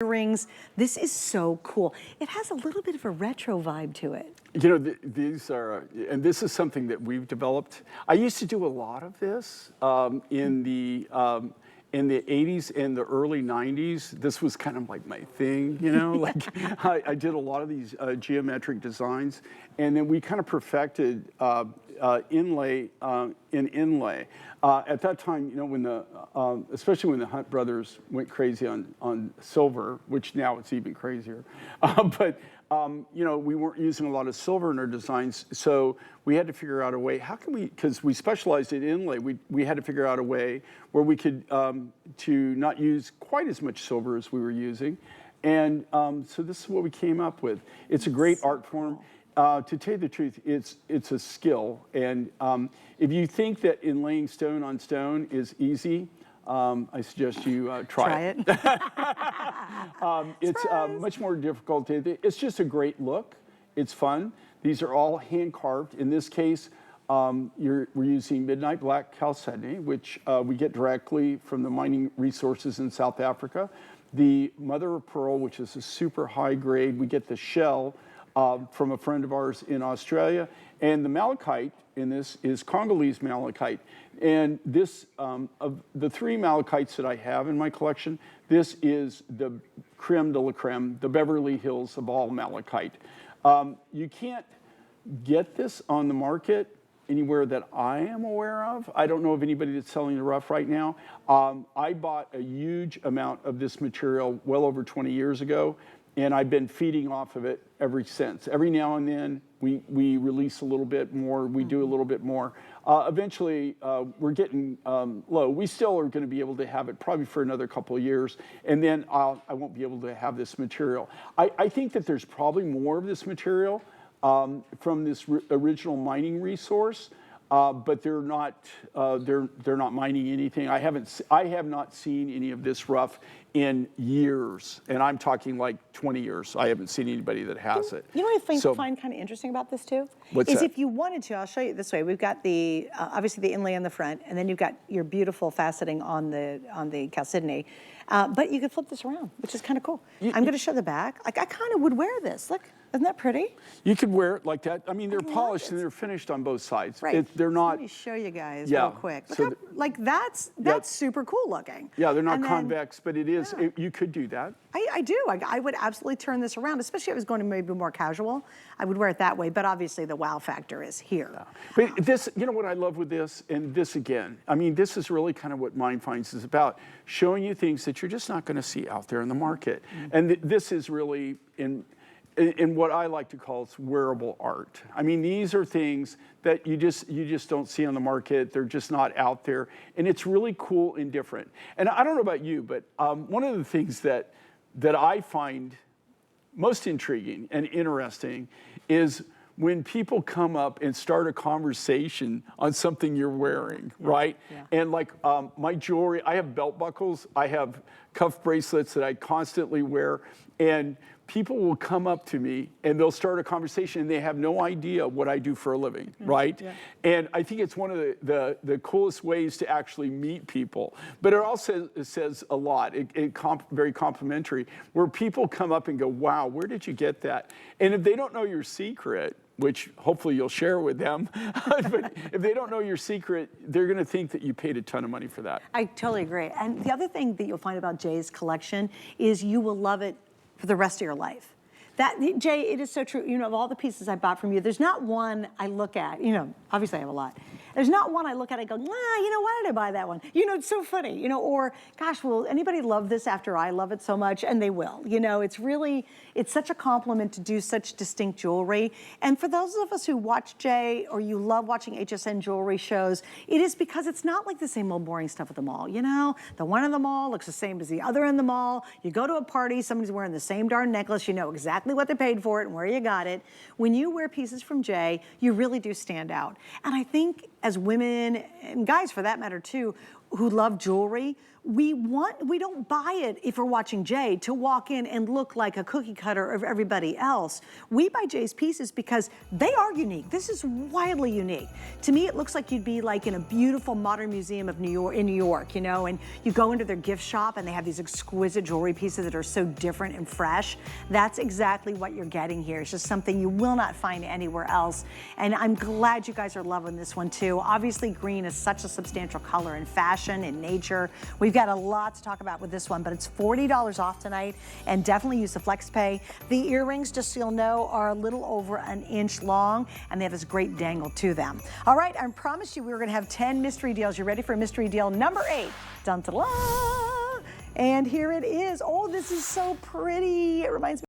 earrings. This is so cool. It has a little bit of a retro vibe to it. You know, these are, and this is something that we've developed. I used to do a lot of this in the 80s and the early 90s. This was kind of like my thing, you know, like I did a lot of these geometric designs, and then we kind of perfected inlay in inlay. At that time, you know, when especially when the Hunt brothers went crazy on silver, which now it's even crazier, you know, we weren't using a lot of silver in our designs, so we had to figure out a way, how can we, because we specialized in inlay, we had to figure out a way where we could to not use quite as much silver as we were using. And so this is what we came up with. It's a great art form. To tell you the truth, it's a skill. And if you think that inlaying stone on stone is easy, I suggest you try it. It's much more difficult. It's just a great look. It's fun. These are all hand carved. In this case, we're using Midnight Black Chalcedony, which we get directly from the mining resources in South Africa. The mother of pearl, which is a super high grade. We get the shell from a friend of ours in Australia. And the malachite in this is Congolese malachite. And this, of the 3 malachites that I have in my collection, this is the creme de la creme, the Beverly Hills of all malachite. You can't get this on the market anywhere that I am aware of. I don't know of anybody that's selling the rough right now. I bought a huge amount of this material well over 20 years ago, and I've been feeding off of it ever since. Every now and then, we release a little bit more, we do a little bit more. Eventually, we're getting low. We still are gonna be able to have it probably for another couple of years, and then I won't be able to have this material. I think that there's probably more of this material from this original mining resource, but they're not mining anything. I have not seen any of this rough in years, and I'm talking like 20 years. I haven't seen anybody that has it. You know what I find kind of interesting about this too? What's is that? If you wanted to, I'll show you this way. We've got the obviously the inlay on the front, and then you've got your beautiful faceting on the chalcedony. But you could flip this around, which is kind of cool. I'm going to show the back. Like, I kind of would wear this. Look, isn't that pretty? You could wear it like that. I mean, they're polished and they're finished on both sides. Right. They're not. Let me show you guys real quick. Look So how, like that's super cool looking. Yeah, they're not And convex, but it is. Yeah. You could do that. I do. I would absolutely turn this around, especially if I was going to maybe more casual. I would wear it that way, but obviously the wow factor is here. Yeah. But this, you know what I love with this, and this again, I mean, this is really kind of what Mind Finds is about, showing you things that you're just not going to see out there in the market. And this is really in what I like to call wearable art. I mean, these are things that you just don't see on the market. They're just not out there, and it's really cool and different. And I don't know about you, but one of the things that I find most intriguing and interesting is when people come up and start a conversation on something you're wearing, right? Yeah. And like my jewelry, I have belt buckles, I have cuff bracelets that I constantly wear, and people will come up to me and they'll start a conversation and they have no idea what I do for a living, right? Yeah. And I think it's one of the coolest ways to actually meet people. But it also says a lot, very complimentary, where people come up and go, wow, where did you get that? And if they don't know your secret, which hopefully you'll share with them, but if they don't know your secret, they're gonna think that you paid a ton of money for that. I totally agree. And the other thing that you'll find about Jay's collection is you will love it for the rest of your life. Jay, it is so true. You know, of all the pieces I bought from you, there's not one I look at, you know, obviously I have a lot. There's not one I look at and go, nah, you know, why did I buy that one? You know, it's so funny, you know, or gosh, will anybody love this after I love it so much? And they will, you know, it's such a compliment to do such distinct jewelry. And for those of us who watch Jay, or you love watching HSN jewelry shows, it is because it's not like the same old boring stuff at the mall, you know? The one in the mall looks the same as the other in the mall. You go to a party, somebody's wearing the same darn necklace, you know exactly what they paid for it and where you got it. When you wear pieces from Jay, you really do stand out. And I think as women, and guys for that matter too, who love jewelry, we don't buy it if we're watching Jay to walk in and look like a cookie cutter of everybody else. We buy Jay's pieces because they are unique. This is wildly unique. To me, it looks like you'd be like in a beautiful modern museum of New York, you know, and you go into their gift shop and they have these exquisite jewelry pieces that are so different and fresh. That's exactly what you're getting here. It's just something you will not find anywhere else. And I'm glad you guys are loving this one too. Obviously, green is such a substantial color in fashion, in nature. We've got a lot to talk about with this one, but it's $40 off tonight, and definitely use the flex pay. The earrings, just so you'll know, are a little over an inch long, and they have this great dangle to them. All right, I promised you we were gonna have 10 mystery deals. You ready for mystery deal number 8? Dun, ta, da. And here it is. Oh, this is so pretty. It reminds me